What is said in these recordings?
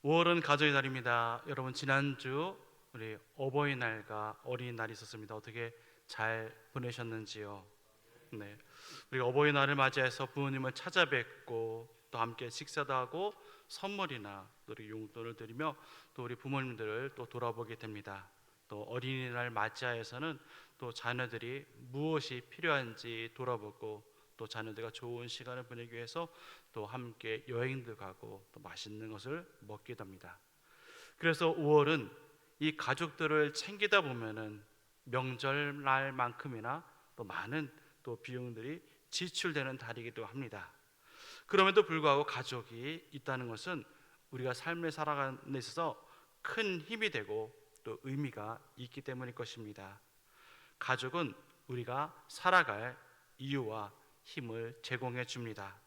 5월은 가족의 달입니다. 여러분, 지난주 우리 어버이날과 어린이날이 있었습니다. 어떻게 잘 보내셨는지요? 네, 우리가 어버이날을 맞이해서 부모님을 찾아뵙고 또 함께 식사도 하고 선물이나 또 우리 용돈을 드리며 또 우리 부모님들을 또 돌아보게 됩니다. 또 어린이날 맞이하여서는 또 자녀들이 무엇이 필요한지 돌아보고 또 자녀들과 좋은 시간을 보내기 위해서 또 함께 여행도 가고 또 맛있는 것을 먹기도 합니다. 그래서 5월은 이 가족들을 챙기다 보면은 명절날만큼이나 또 많은 또 비용들이 지출되는 달이기도 합니다. 그럼에도 불구하고 가족이 있다는 것은 우리가 삶을 살아가는 데 있어서 큰 힘이 되고 또 의미가 있기 때문일 것입니다. 가족은 우리가 살아갈 이유와 힘을 제공해 줍니다.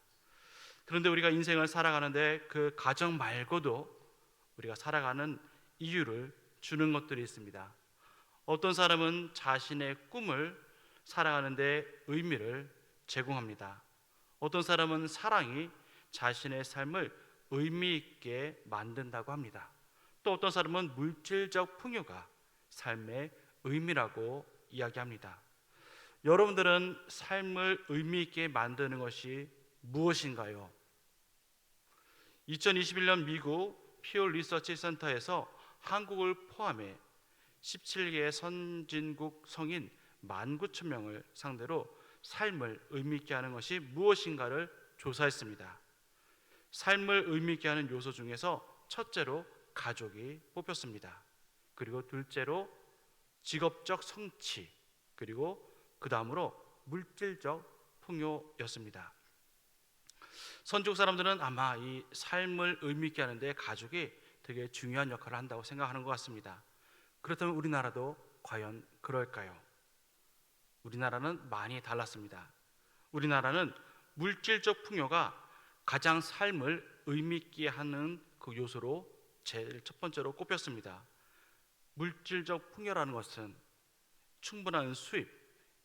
그런데 우리가 인생을 살아가는데 그 가정 말고도 우리가 살아가는 이유를 주는 것들이 있습니다. 어떤 사람은 자신의 꿈을 살아가는데 의미를 제공합니다. 어떤 사람은 사랑이 자신의 삶을 의미 있게 만든다고 합니다. 또 어떤 사람은 물질적 풍요가 삶의 의미라고 이야기합니다. 여러분들은 삶을 의미 있게 만드는 것이 무엇인가요? 2021년 미국 피어 리서치 센터에서 한국을 포함해 17개의 선진국 성인 19,000명을 상대로 삶을 의미 있게 하는 것이 무엇인가를 조사했습니다. 삶을 의미 있게 하는 요소 중에서 첫째로 가족이 뽑혔습니다. 그리고 둘째로 직업적 성취, 그리고 그 다음으로 물질적 풍요였습니다. 선진국 사람들은 아마 이 삶을 의미 있게 하는데 가족이 되게 중요한 역할을 한다고 생각하는 것 같습니다. 그렇다면 우리나라도 과연 그럴까요? 우리나라는 많이 달랐습니다. 우리나라는 물질적 풍요가 가장 삶을 의미 있게 하는 그 요소로 제일 첫 번째로 꼽혔습니다. 물질적 풍요라는 것은 충분한 수입,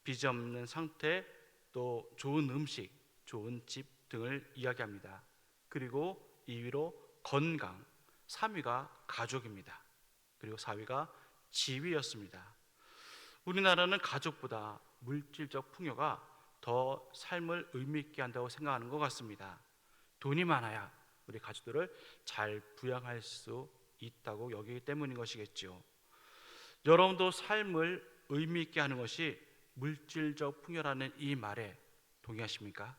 빚이 없는 상태, 또 좋은 음식, 좋은 집 등을 이야기합니다. 그리고 2위로 건강, 3위가 가족입니다. 그리고 4위가 지위였습니다. 우리나라는 가족보다 물질적 풍요가 더 삶을 의미 있게 한다고 생각하는 것 같습니다. 돈이 많아야 우리 가족들을 잘 부양할 수 있다고 여기기 때문인 것이겠죠. 여러분도 삶을 의미 있게 하는 것이 물질적 풍요라는 이 말에 동의하십니까?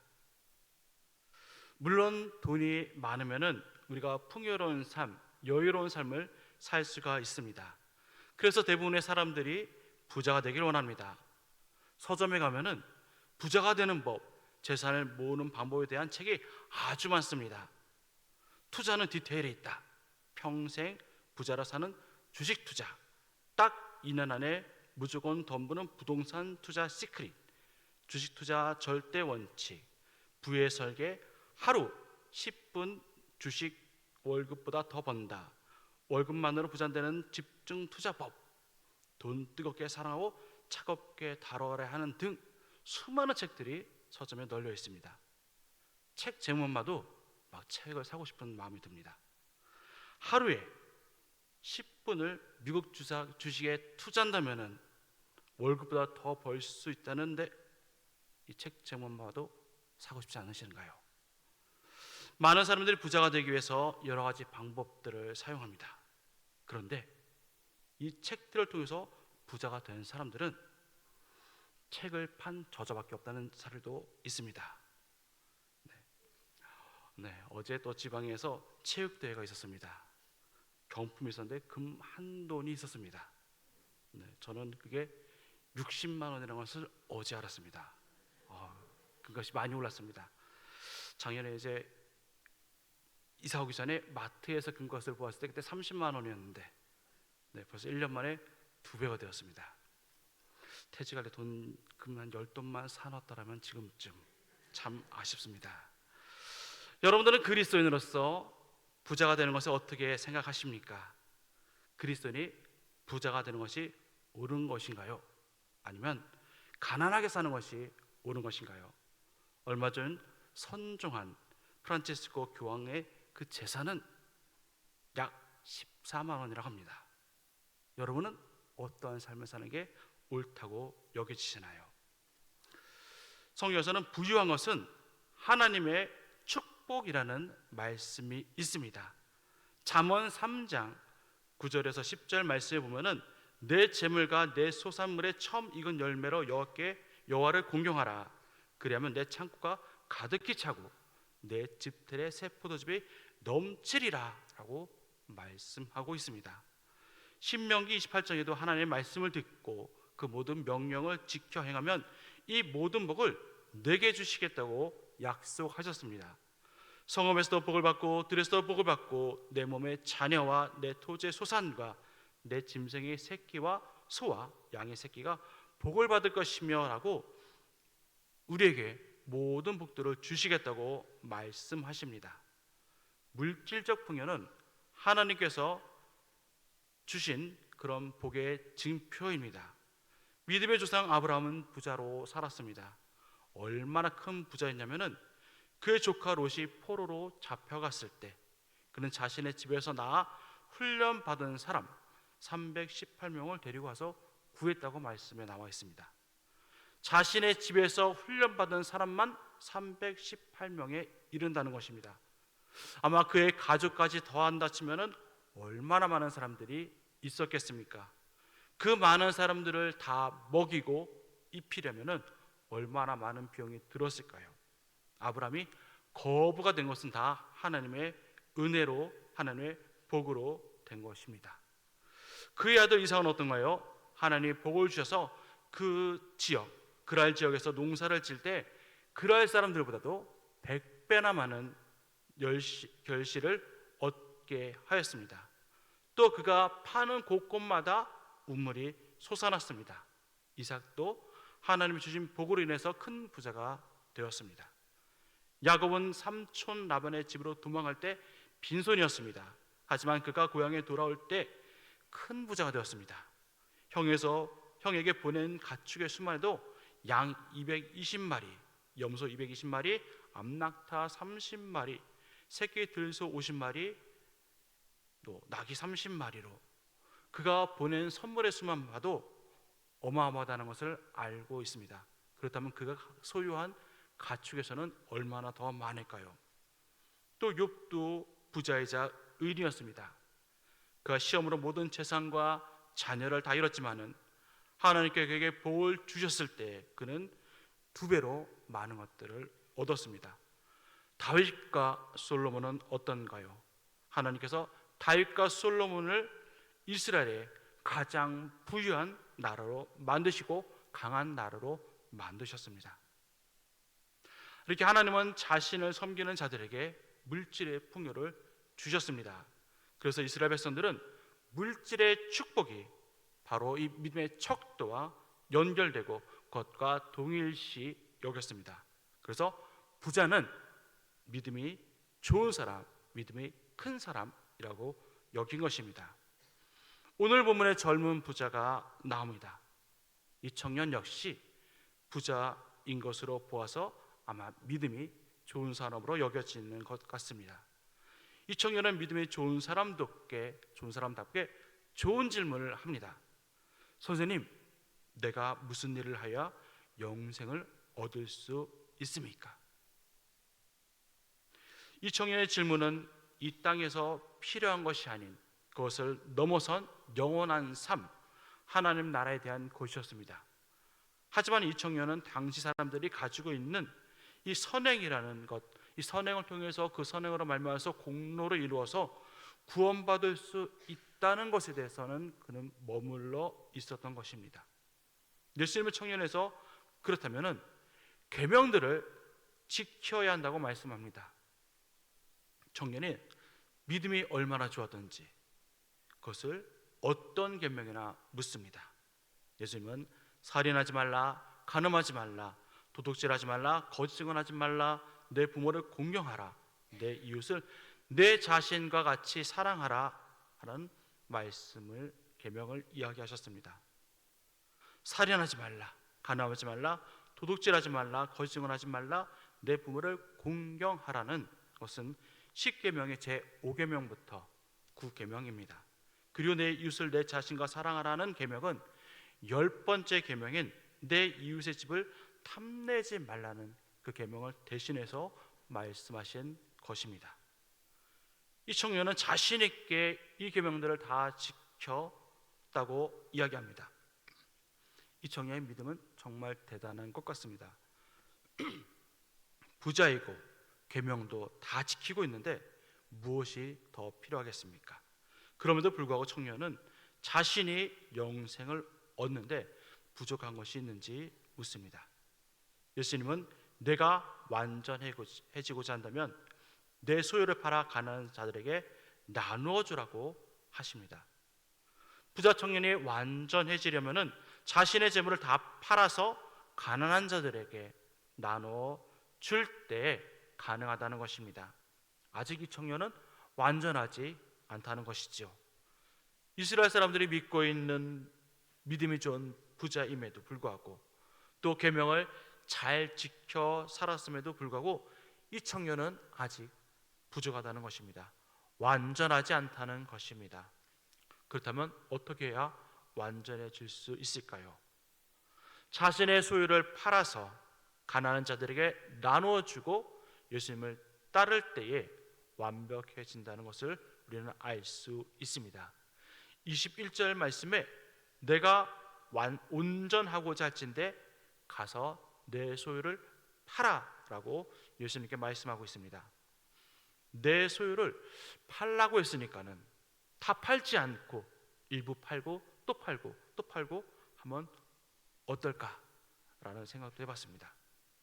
물론 돈이 많으면은 우리가 풍요로운 삶, 여유로운 삶을 살 수가 있습니다. 그래서 대부분의 사람들이 부자가 되길 원합니다. 서점에 가면은 부자가 되는 법, 재산을 모으는 방법에 대한 책이 아주 많습니다. 투자는 디테일에 있다. 평생 부자라 사는 주식 투자. 딱 2년 안에 무조건 돈 버는 부동산 투자 시크릿. 주식 투자 절대 원칙. 부의 설계. 하루 10분 주식 월급보다 더 번다. 월급만으로 부자되는 집중 투자법. 돈 뜨겁게 사랑하고 차갑게 다뤄야 하는 등 수많은 책들이 서점에 널려 있습니다. 책 제목만 봐도 막 책을 사고 싶은 마음이 듭니다. 하루에 10분을 미국 주식에 투자한다면 월급보다 더 벌 수 있다는데 이 책 제목만 봐도 사고 싶지 않으신가요? 많은 사람들이 부자가 되기 위해서 여러 가지 방법들을 사용합니다. 그런데 이 책들을 통해서 부자가 된 사람들은 책을 판 저자밖에 없다는 사례도 있습니다. 어제 또 지방에서 체육대회가 있었습니다. 경품이 있었는데 금 한 돈이 있었습니다. 저는 그게 60만 원이라는 것을 어제 알았습니다. 그것이 많이 올랐습니다. 작년에 이제 이사 오기 전에 마트에서 금값을 보았을 때 그때 30만 원이었는데 벌써 1년 만에 2배가 되었습니다. 퇴직할 때 금 한 10돈만 사놨더라면 지금쯤 참 아쉽습니다. 여러분들은 그리스도인으로서 부자가 되는 것을 어떻게 생각하십니까? 그리스도인이 부자가 되는 것이 옳은 것인가요? 아니면 가난하게 사는 것이 옳은 것인가요? 얼마 전 선종한 프란치스코 교황의 그 제사는 약 14만 원이라고 합니다. 여러분은 어떠한 삶을 사는 게 옳다고 여겨지시나요? 성경에서는 부유한 것은 하나님의 축복이라는 말씀이 있습니다. 잠언 3장 9절에서 10절 말씀에 보면은 내 재물과 내 소산물의 처음 익은 열매로 여호와를 공경하라. 그리하면 내 창고가 가득히 차고 내 집들의 새 포도즙이 넘치리라 라고 말씀하고 있습니다. 신명기 28장에도 하나님의 말씀을 듣고 그 모든 명령을 지켜 행하면 이 모든 복을 내게 주시겠다고 약속하셨습니다. 성읍에서도 복을 받고 들에서도 복을 받고 내 몸의 자녀와 내 토지의 소산과 내 짐승의 새끼와 소와 양의 새끼가 복을 받을 것이며 라고 우리에게 모든 복들을 주시겠다고 말씀하십니다. 물질적 풍요는 하나님께서 주신 그런 복의 증표입니다. 믿음의 조상 아브라함은 부자로 살았습니다. 얼마나 큰 부자였냐면은 그의 조카 롯이 포로로 잡혀갔을 때 그는 자신의 집에서 나아 훈련받은 사람 318명을 데리고 와서 구했다고 말씀에 나와 있습니다. 자신의 집에서 훈련받은 사람만 318명에 이른다는 것입니다. 아마 그의 가족까지 더한다 치면은 얼마나 많은 사람들이 있었겠습니까? 그 많은 사람들을 다 먹이고 입히려면은 얼마나 많은 비용이 들었을까요? 아브라함이 거부가 된 것은 다 하나님의 은혜로, 하나님의 복으로 된 것입니다. 그의 아들 이삭은 어떤가요? 하나님이 복을 주셔서 그 지역, 그랄 지역에서 농사를 질 때 그랄 사람들보다도 100배나 많은 결실을 얻게 하였습니다. 또 그가 파는 곳곳마다 우물이 솟아났습니다. 이삭도 하나님이 주신 복으로 인해서 큰 부자가 되었습니다. 야곱은 삼촌 라반의 집으로 도망갈 때 빈손이었습니다. 하지만 그가 고향에 돌아올 때 큰 부자가 되었습니다. 형에게 보낸 가축의 수만 해도 양 220마리, 염소 220마리, 암낙타 30마리, 새끼 들소 50마리, 또 낙이 30마리로 그가 보낸 선물의 수만 봐도 어마어마하다는 것을 알고 있습니다. 그렇다면 그가 소유한 가축에서는 얼마나 더 많을까요? 또 욥도 부자이자 의인이었습니다. 그가 시험으로 모든 재산과 자녀를 다 잃었지만은 하나님께 그에게 복을 주셨을 때 그는 2배로 많은 것들을 얻었습니다. 다윗과 솔로몬은 어떤가요? 하나님께서 다윗과 솔로몬을 이스라엘의 가장 부유한 나라로 만드시고 강한 나라로 만드셨습니다. 이렇게 하나님은 자신을 섬기는 자들에게 물질의 풍요를 주셨습니다. 그래서 이스라엘 백성들은 물질의 축복이 바로 이 믿음의 척도와 연결되고 그것과 동일시 여겼습니다. 그래서 부자는 믿음이 좋은 사람, 믿음이 큰 사람이라고 여긴 것입니다. 오늘 본문의 젊은 부자가 나옵니다. 이 청년 역시 부자인 것으로 보아서 아마 믿음이 좋은 사람으로 여겨지는 것 같습니다. 이 청년은 믿음이 좋은 사람답게 좋은 질문을 합니다. 선생님, 내가 무슨 일을 하여 영생을 얻을 수 있습니까? 이 청년의 질문은 이 땅에서 필요한 것이 아닌 그것을 넘어선 영원한 삶, 하나님 나라에 대한 것이었습니다. 하지만 이 청년은 당시 사람들이 가지고 있는 이 선행이라는 것, 이 선행을 통해서 그 선행으로 말미암아서 공로를 이루어서 구원받을 수 있다는 것에 대해서는 그는 머물러 있었던 것입니다. 예수님의 청년에서 그렇다면은 계명들을 지켜야 한다고 말씀합니다. 청년이 믿음이 얼마나 좋았던지 그것을 어떤 계명이나 묻습니다. 예수님은 살인하지 말라, 간음하지 말라, 도둑질하지 말라, 거짓 증언하지 말라, 내 부모를 공경하라, 내 이웃을 내 자신과 같이 사랑하라 하는 말씀을 계명을 이야기하셨습니다. 살인하지 말라, 간음하지 말라, 도둑질하지 말라, 거짓 증언하지 말라, 내 부모를 공경하라는 것은 10계명의 제5계명부터 9계명입니다. 그리고 내 이웃을 내 자신과 사랑하라는 계명은 10번째 계명인 내 이웃의 집을 탐내지 말라는 그 계명을 대신해서 말씀하신 것입니다. 이 청년은 자신 있게 이 계명들을 다 지켰다고 이야기합니다. 이 청년의 믿음은 정말 대단한 것 같습니다. 부자이고 계명도 다 지키고 있는데 무엇이 더 필요하겠습니까? 그럼에도 불구하고 청년은 자신이 영생을 얻는데 부족한 것이 있는지 묻습니다. 예수님은 내가 완전해지고자 한다면 내 소유를 팔아 가난한 자들에게 나누어 주라고 하십니다. 부자 청년이 완전해지려면 자신의 재물을 다 팔아서 가난한 자들에게 나누어 줄 때 가능하다는 것입니다. 아직 이 청년은 완전하지 않다는 것이지요. 이스라엘 사람들이 믿고 있는 믿음이 좋은 부자임에도 불구하고 또 계명을 잘 지켜 살았음에도 불구하고 이 청년은 아직 부족하다는 것입니다. 완전하지 않다는 것입니다. 그렇다면 어떻게 해야 완전해질 수 있을까요? 자신의 소유를 팔아서 가난한 자들에게 나누어 주고 예수님을 따를 때에 완벽해진다는 것을 우리는 알 수 있습니다. 21절 말씀에 내가 온전하고자 할진대 가서 내 소유를 팔아라고 예수님께 말씀하고 있습니다. 내 소유를 팔라고 했으니까는 다 팔지 않고 일부 팔고 또 팔고 또 팔고 하면 어떨까라는 생각도 해봤습니다.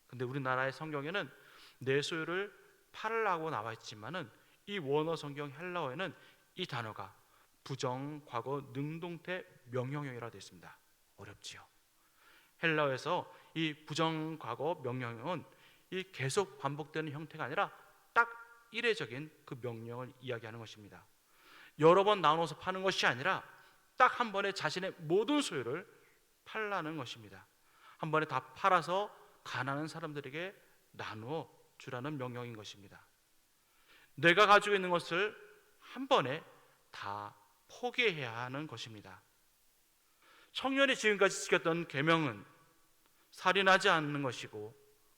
근데 우리나라의 성경에는 내 소유를 팔라고 나와 있지만은 이 원어 성경 헬라어에는 이 단어가 부정, 과거, 능동태, 명령형이라 되어 있습니다. 어렵지요. 헬라어에서 이 부정, 과거, 명령형은 이 계속 반복되는 형태가 아니라 딱 일회적인 그 명령을 이야기하는 것입니다. 여러 번 나눠서 파는 것이 아니라 딱 한 번에 자신의 모든 소유를 팔라는 것입니다. 한 번에 다 팔아서 가난한 사람들에게 나누어 주라는 명령인 것입니다. 내가 가지고 있는 것을 한 번에 다 포기해야 하는 것입니다. 청년이 지금까지 지켰던 계명은 살인하지 않는 것이고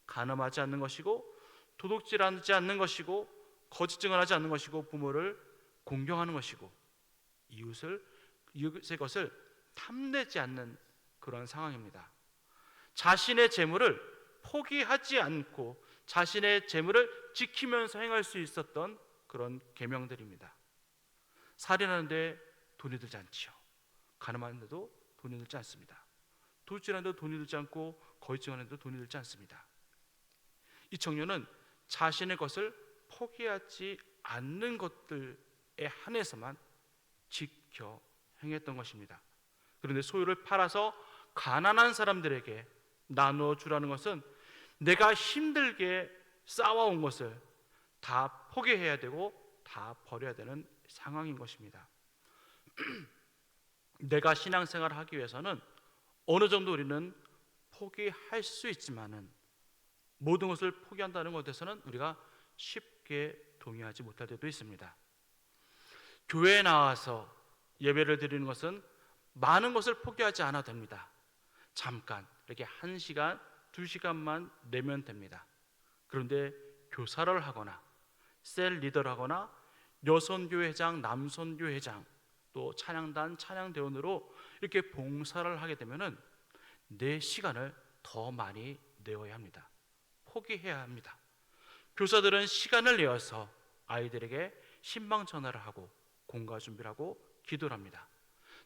간음하지 않는 것이고 도둑질하지 않는 것이고 거짓 증언하지 않는 것이고 부모를 공경하는 것이고 이웃의 것을 탐내지 않는 그런 상황입니다. 자신의 재물을 포기하지 않고 자신의 재물을 지키면서 행할 수 있었던 그런 계명들입니다. 살인하는데 돈이 들지 않지요. 간음하는데도 돈이 들지 않습니다. 도둑질하는데도 돈이 들지 않고 거짓 증언하는데도 돈이 들지 않습니다. 이 청년은 자신의 것을 포기하지 않는 것들에 한해서만 지켜 행했던 것입니다. 그런데 소유를 팔아서 가난한 사람들에게 나누어 주라는 것은 내가 힘들게 쌓아온 것을 다 포기해야 되고 다 버려야 되는 상황인 것입니다. 내가 신앙생활을 하기 위해서는 어느 정도 우리는 포기할 수 있지만은 모든 것을 포기한다는 것에서는 우리가 쉽게 동의하지 못할 때도 있습니다. 교회에 나와서 예배를 드리는 것은 많은 것을 포기하지 않아도 됩니다. 잠깐 이렇게 1시간, 2시간만 내면 됩니다. 그런데 교사를 하거나 셀 리더를 하거나 여선교회장, 남선교회장 또 찬양단, 찬양대원으로 이렇게 봉사를 하게 되면은 내 시간을 더 많이 내어야 합니다. 포기해야 합니다. 교사들은 시간을 내어서 아이들에게 신방 전화를 하고 공과 준비를 하고 기도를 합니다.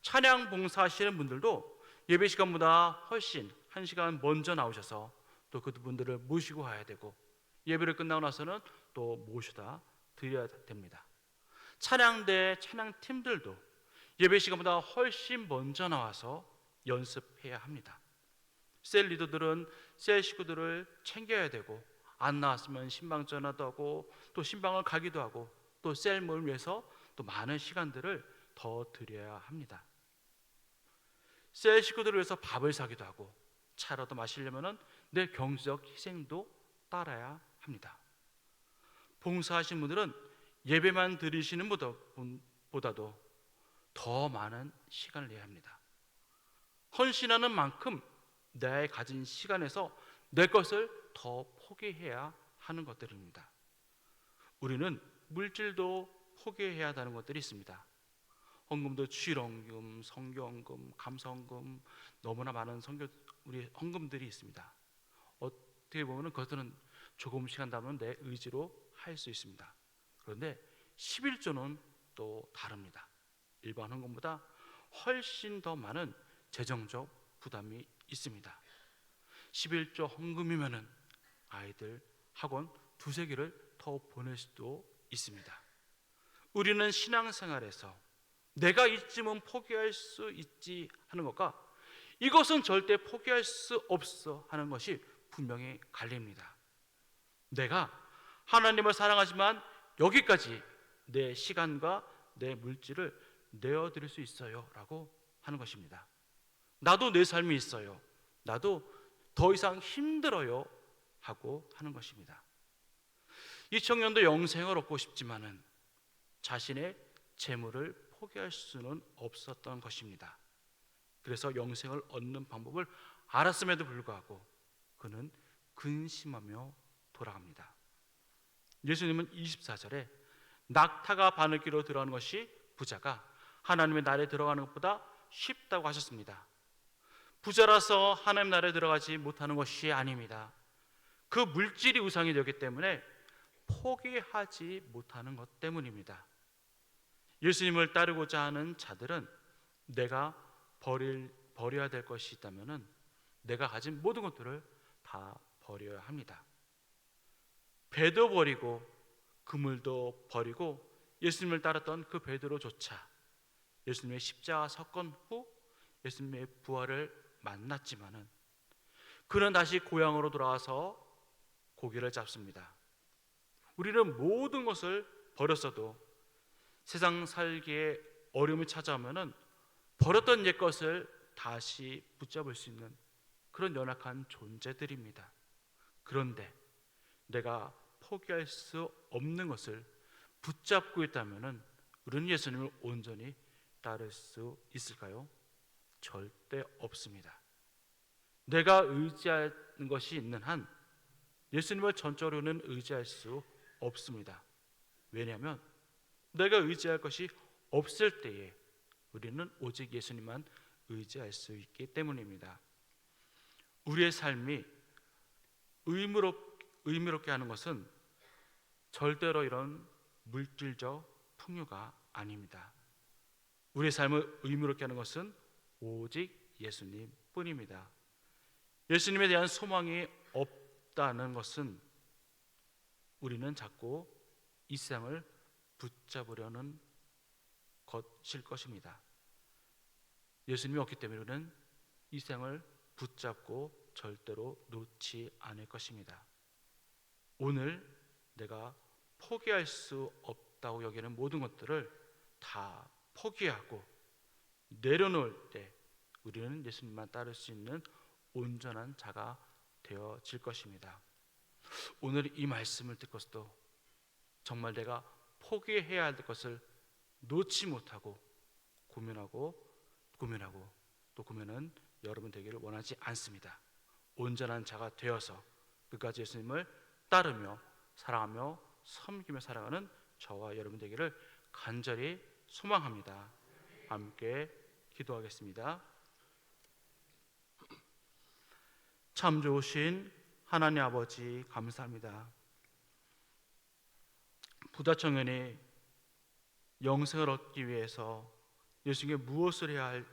찬양 봉사하시는 분들도 예배 시간보다 훨씬 1시간 먼저 나오셔서 또 그분들을 모시고 와야 되고 예배를 끝나고 나서는 또 모셔다 드려야 됩니다. 찬양대 찬양팀들도 예배 시간보다 훨씬 먼저 나와서 연습해야 합니다. 셀 리더들은 셀 식구들을 챙겨야 되고 안 나왔으면 신방 전화도 하고 또 신방을 가기도 하고 또 셀 모임을 위해서 또 많은 시간들을 더 드려야 합니다. 셀 식구들을 위해서 밥을 사기도 하고 차라도 마시려면 내 경제적 희생도 따라야 합니다. 봉사하신 분들은 예배만 드리시는 보다도 더 많은 시간을 내야 합니다. 헌신하는 만큼 내 가진 시간에서 내 것을 더 포기해야 하는 것들입니다. 우리는 물질도 포기해야 한다는 것들이 있습니다. 헌금도 주일헌금, 성경헌금, 감사헌금, 너무나 많은 우리 헌금들이 있습니다. 어떻게 보면 그것들은 조금씩 한다면 내 의지로 할 수 있습니다. 그런데 11조는 또 다릅니다. 일반 헌금보다 훨씬 더 많은 재정적 부담이 있습니다. 11조 헌금이면은 아이들 학원 두세 개를 더 보낼 수도 있습니다. 우리는 신앙생활에서 내가 이쯤은 포기할 수 있지 하는 것과 이것은 절대 포기할 수 없어 하는 것이 분명히 갈립니다. 내가 하나님을 사랑하지만 여기까지 내 시간과 내 물질을 내어드릴 수 있어요 라고 하는 것입니다. 나도 내 삶이 있어요, 나도 더 이상 힘들어요 하고 하는 것입니다. 이 청년도 영생을 얻고 싶지만은 자신의 재물을 포기할 수는 없었던 것입니다. 그래서 영생을 얻는 방법을 알았음에도 불구하고 그는 근심하며 돌아갑니다. 예수님은 24절에 낙타가 바늘귀로 들어가는 것이 부자가 하나님의 나라에 들어가는 것보다 쉽다고 하셨습니다. 부자라서 하나님 나라에 들어가지 못하는 것이 아닙니다. 그 물질이 우상이 되기 때문에 포기하지 못하는 것 때문입니다. 예수님을 따르고자 하는 자들은 내가 버려야 될 것이 있다면 내가 가진 모든 것들을 다 버려야 합니다. 배도 버리고 그물도 버리고 예수님을 따랐던 그 베드로조차 예수님의 십자가 사건 후 예수님의 부활을 만났지만은 그는 다시 고향으로 돌아와서 고기를 잡습니다. 우리는 모든 것을 버렸어도 세상 살기에 어려움이 찾아오면은 버렸던 옛 것을 다시 붙잡을 수 있는 그런 연약한 존재들입니다. 그런데 내가 포기할 수 없는 것을 붙잡고 있다면은 우리는 예수님을 온전히 따를 수 있을까요? 절대 없습니다. 내가 의지하는 것이 있는 한 예수님을 전적으로는 의지할 수 없습니다. 왜냐하면 내가 의지할 것이 없을 때에 우리는 오직 예수님만 의지할 수 있기 때문입니다. 우리의 삶이 의미롭게 하는 것은 절대로 이런 물질적 풍요가 아닙니다. 우리의 삶을 의미롭게 하는 것은 오직 예수님 뿐입니다. 예수님에 대한 소망이 없다는 것은 우리는 자꾸 이 세상을 붙잡으려는 것일 것입니다. 예수님이 없기 때문에 우리는 이 세상을 붙잡고 절대로 놓지 않을 것입니다. 오늘 내가 포기할 수 없다고 여기는 모든 것들을 다 포기하고 내려놓을 때 우리는 예수님만 따를 수 있는 온전한 자가 되어질 것입니다. 오늘 이 말씀을 듣고서도 정말 내가 포기해야 할 것을 놓지 못하고 고민하고 또 고민은 여러분 되기를 원하지 않습니다. 온전한 자가 되어서 끝까지 예수님을 따르며 사랑하며 섬기며 살아가는 저와 여러분 되기를 간절히 소망합니다. 함께 기도하겠습니다. 참 좋으신 하나님 아버지 감사합니다. 부자 청년이 영생을 얻기 위해서 예수님께 무엇을 해야